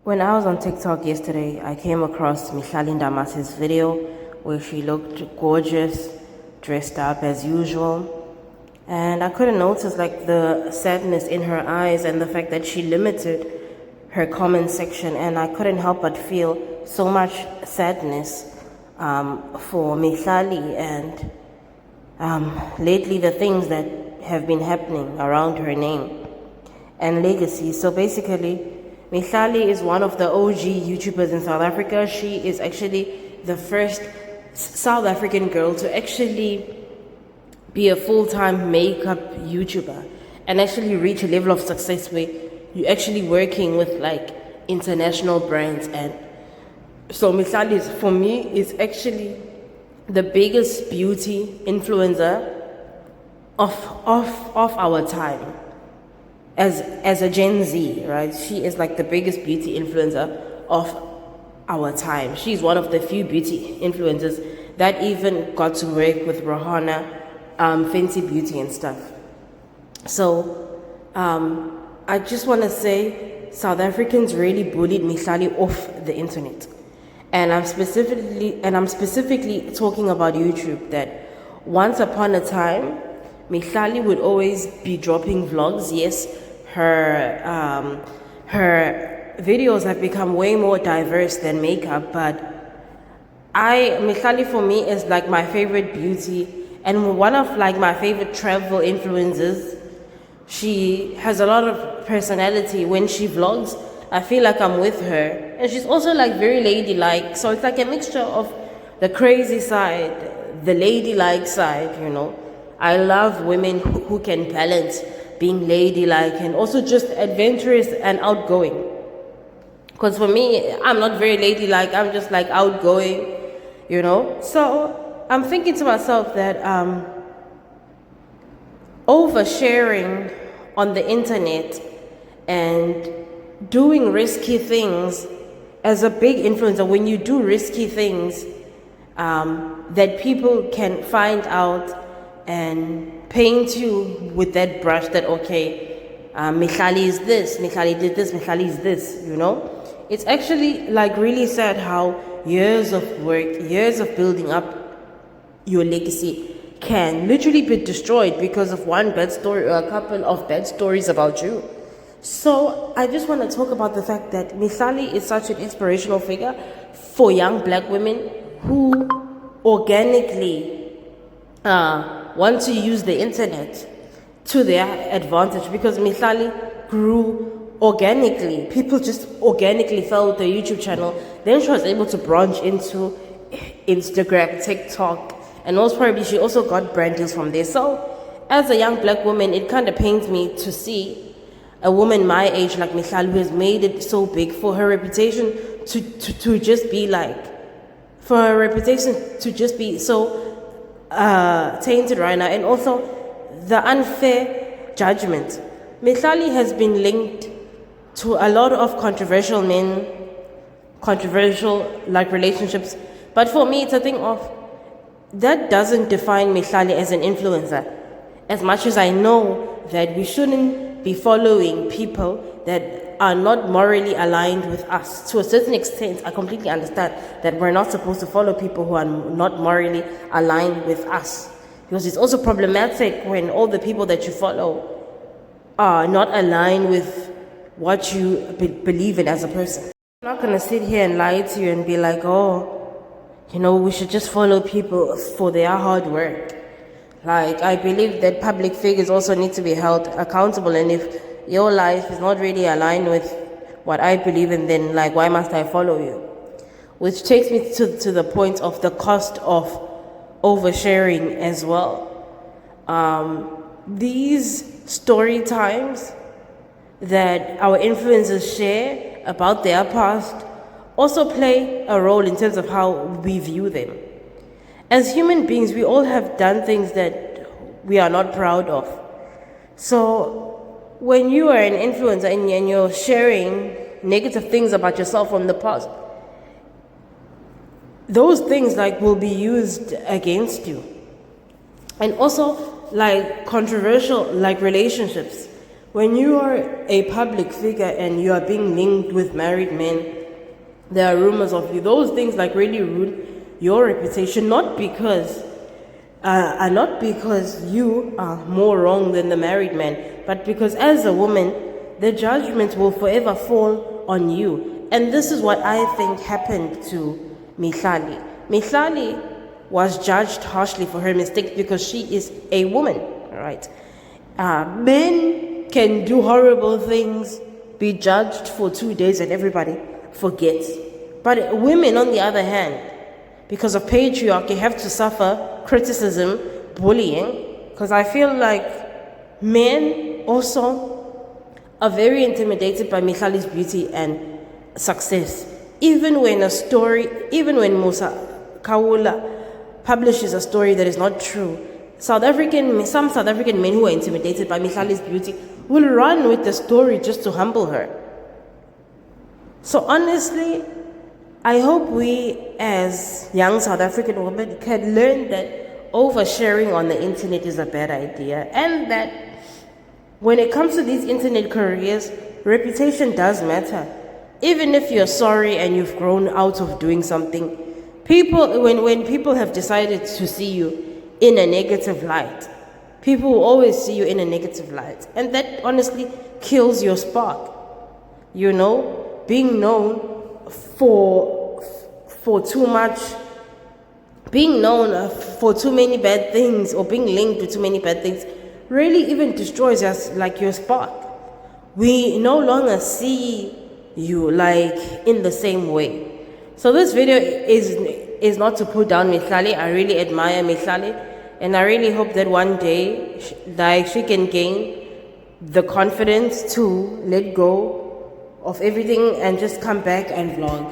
When I was on TikTok yesterday, I came across Mihlali Ndamase's video where she looked gorgeous, dressed up as usual. And I couldn't notice like the sadness in her eyes and the fact that she limited her comment section, and I couldn't help but feel so much sadness for Mihlali and lately the things that have been happening around her name and legacy. So basically, Mihlali is one of the OG YouTubers in South Africa. She is actually the first South African girl to actually be a full-time makeup YouTuber and actually reach a level of success where you're actually working with like international brands. And so Mihlali for me is actually the biggest beauty influencer of our time. As a Gen Z, right? She is like the biggest beauty influencer of our time. She's one of the few beauty influencers that even got to work with Rihanna, Fenty Beauty and stuff. So I just want to say South Africans really bullied Mihlali off the internet. And I'm specifically talking about YouTube, that once upon a time Mihlali would always be dropping vlogs. Yes, her videos have become way more diverse than makeup, but Mihlali for me is like my favorite beauty and one of like my favorite travel influencers. She has a lot of personality when she vlogs. I feel like I'm with her, and she's also like very ladylike. So it's like a mixture of the crazy side, the ladylike side, you know. I love women who can balance being ladylike and also just adventurous and outgoing. Because for me, I'm not very ladylike. I'm just like outgoing, you know. So I'm thinking to myself that oversharing on the internet and doing risky things as a big influencer, when you do risky things that people can find out and paint you with that brush that, okay, Mihlali is this, Mihlali did this, Mihlali is this, you know. It's actually like really sad how years of work, years of building up your legacy can literally be destroyed because of one bad story or a couple of bad stories about you. So I just want to talk about the fact that Mihlali is such an inspirational figure for young black women who organically want to use the internet to their advantage, because Mihlali grew organically. People just organically followed the YouTube channel. Then she was able to branch into Instagram, TikTok, and most probably she also got brand deals from there. So as a young black woman, it kind of pains me to see a woman my age like Mihlali, who has made it so big, for her reputation to just be like, for her reputation to just be so tainted right now, and also the unfair judgment. Mihlali has been linked to a lot of controversial men, controversial like relationships, but for me it's a thing of that doesn't define Mihlali as an influencer. As much as I know that we shouldn't be following people that are not morally aligned with us, to a certain extent I completely understand that we're not supposed to follow people who are not morally aligned with us, because it's also problematic when all the people that you follow are not aligned with what you believe in as a person. I'm not going to sit here and lie to you and be like, oh, you know, we should just follow people for their hard work. Like, I believe that public figures also need to be held accountable, and if your life is not really aligned with what I believe in, then like, why must I follow you? Which takes me to the point of the cost of oversharing as well. These story times that our influencers share about their past also play a role in terms of how we view them. As human beings, we all have done things that we are not proud of. So when you are an influencer and you're sharing negative things about yourself from the past, those things like will be used against you. And also like controversial like relationships. When you are a public figure and you are being linked with married men, there are rumors of you. Those things like really ruin your reputation, not because you are more wrong than the married man, but because as a woman, the judgment will forever fall on you. And this is what I think happened to Mihlali. Mihlali was judged harshly for her mistakes because she is a woman, right? Men can do horrible things, be judged for 2 days, and everybody forgets. But women, on the other hand, because of patriarchy, have to suffer criticism, bullying, because I feel like men also are very intimidated by Mihlali's beauty and success. Even when Musa Kawula publishes a story that is not true, some South African men who are intimidated by Mihlali's beauty will run with the story just to humble her. So honestly, I hope we as young South African women can learn that oversharing on the internet is a bad idea, and that when it comes to these internet careers, reputation does matter. Even if you're sorry and you've grown out of doing something, when people have decided to see you in a negative light, people will always see you in a negative light, and that honestly kills your spark. You know, being known for too much, being known for too many bad things, or being linked to too many bad things, really even destroys us, like your spark. We no longer see you like in the same way. So this video is not to put down Mihlali. I really admire Mihlali, and I really hope that one day she can gain the confidence to let go of everything and just come back and vlog.